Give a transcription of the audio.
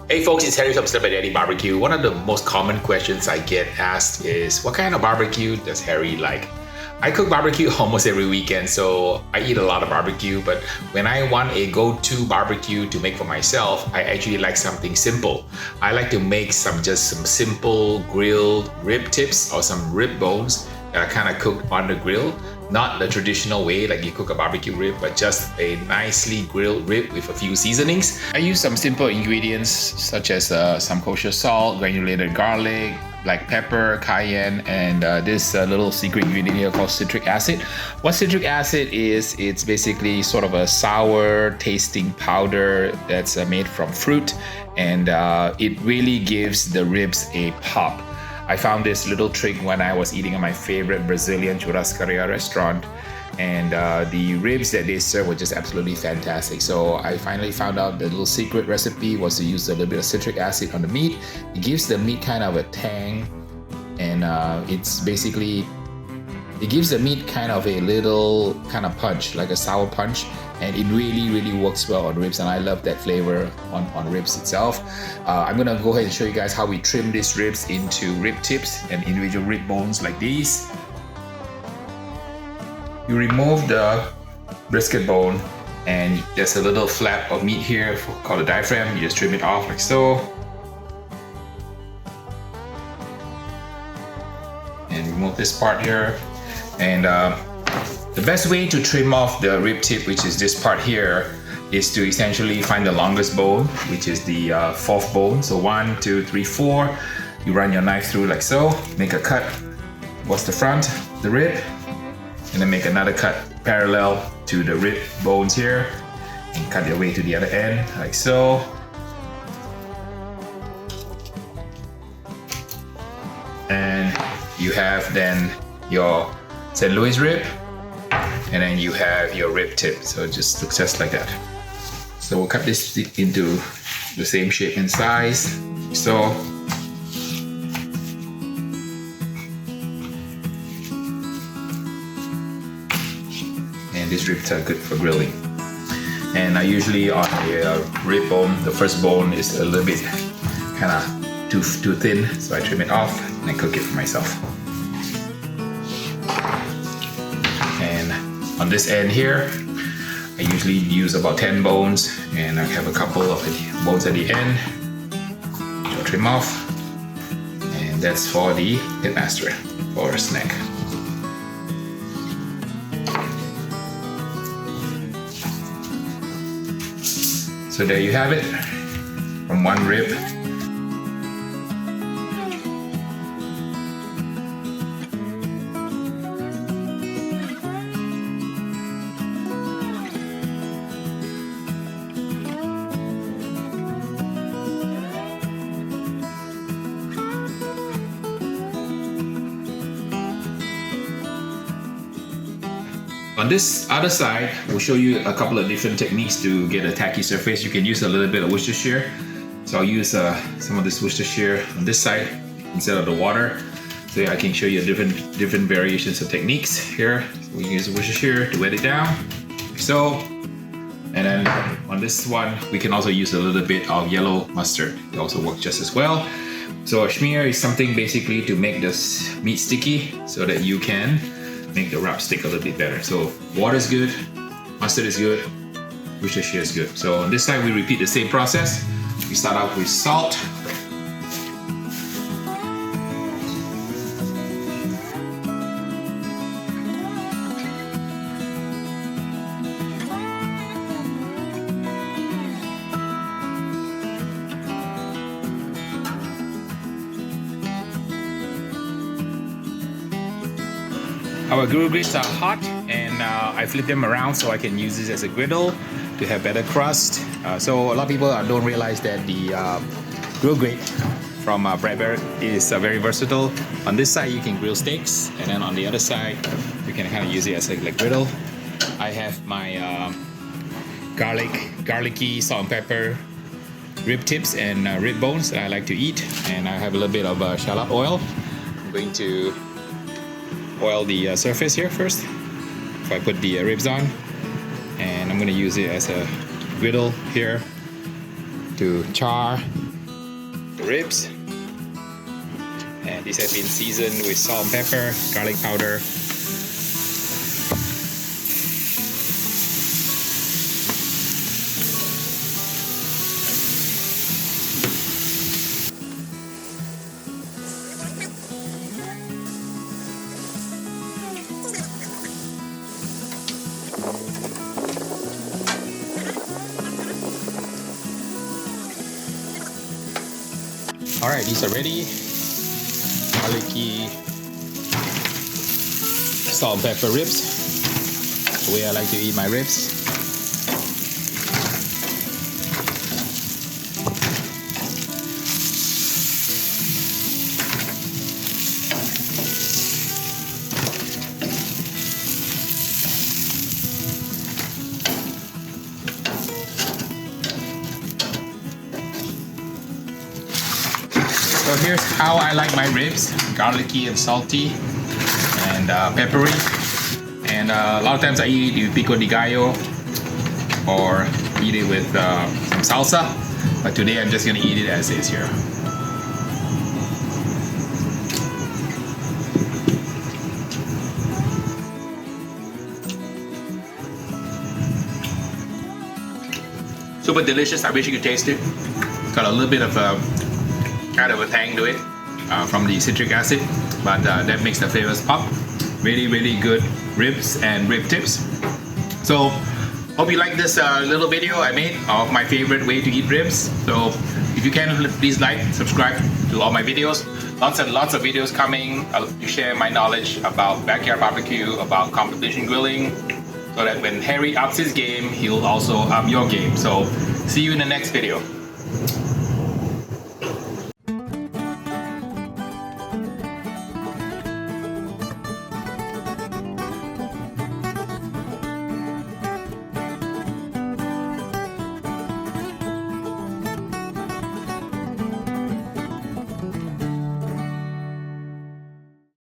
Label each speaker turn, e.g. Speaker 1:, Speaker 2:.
Speaker 1: Hey folks, it's Harry from Dilbertesque Barbecue. One of the most common questions I get asked is, what kind of barbecue does Harry like? I cook barbecue almost every weekend, so I eat a lot of barbecue, but when I want a go-to barbecue to make for myself, I actually like something simple. I like to make some simple grilled rib tips or some rib bones that are kind of cooked on the grill. Not the traditional way like you cook a barbecue rib, but just a nicely grilled rib with a few seasonings. I use some simple ingredients such as some kosher salt, granulated garlic, black pepper, cayenne, and this little secret ingredient here called citric acid. What citric acid is, it's basically sort of a sour tasting powder that's made from fruit, and it really gives the ribs a pop. I found this little trick when I was eating at my favorite Brazilian churrascaria restaurant, and the ribs that they serve were just absolutely fantastic. So I finally found out the little secret recipe was to use a little bit of citric acid on the meat. It gives the meat kind of a tang, and it gives the meat kind of a little kind of punch, like a sour punch, and it really works well on ribs, and I love that flavor on ribs itself. I'm gonna go ahead and show you guys how we trim these ribs into rib tips and individual rib bones like these. You remove the brisket bone, and there's a little flap of meat here called a diaphragm. You just trim it off like so. And remove this part here. And the best way to trim off the rib tip, which is this part here, is to essentially find the longest bone, which is the fourth bone. So 1, 2, 3, 4. You run your knife through like so, make a cut towards the front, the rib, and then make another cut parallel to the rib bones here, and cut your way to the other end like so. And you have then your St. Louis rib, and then you have your rib tip. So it just looks just like that. So we'll cut this into the same shape and size. So and these ribs are good for grilling. And I usually on the rib bone, the first bone is a little bit kind of too thin, so I trim it off and I cook it for myself. On this end here, I usually use about 10 bones, and I have a couple of bones at the end. I'll trim off, and that's for the pitmaster for a snack. So there you have it, from one rib. On this other side, we'll show you a couple of different techniques to get a tacky surface. You can use a little bit of Worcestershire. So I'll use some of this Worcestershire on this side instead of the water. So yeah, I can show you different variations of techniques here. So we use Worcestershire to wet it down, like so. And then on this one, we can also use a little bit of yellow mustard. It also works just as well. So a smear is something basically to make this meat sticky so that you can make the wrap stick a little bit better. So water is good, mustard is good, Worcestershire is good. So on this side, we repeat the same process. We start out with salt. Our grill grits are hot, and I flip them around so I can use this as a griddle to have better crust. So a lot of people don't realize that the grill grate from Barbeque is very versatile. On this side you can grill steaks, and then on the other side you can kind of use it as a griddle. I have my garlicky salt and pepper rib tips and rib bones that I like to eat, and I have a little bit of shallot oil. I'm going to oil the surface here first before I put the ribs on, and I'm going to use it as a griddle here to char the ribs. And this has been seasoned with salt and pepper, garlic powder. Alright, these are ready. Garlicky salt and pepper ribs. The way I like to eat my ribs. So here's how I like my ribs, garlicky and salty and peppery. And a lot of times I eat it with pico de gallo or eat it with some salsa. But today I'm just gonna eat it as is here. Super delicious, I wish you could taste it. Got a little bit of kind of a tang to it from the citric acid, but that makes the flavors pop. Really, really good ribs and rib tips. So, hope you like this little video I made of my favorite way to eat ribs. So, if you can, please like, subscribe to all my videos. Lots and lots of videos coming to share my knowledge about backyard barbecue, about competition grilling, so that when Harry ups his game, he'll also up your game. So, see you in the next video.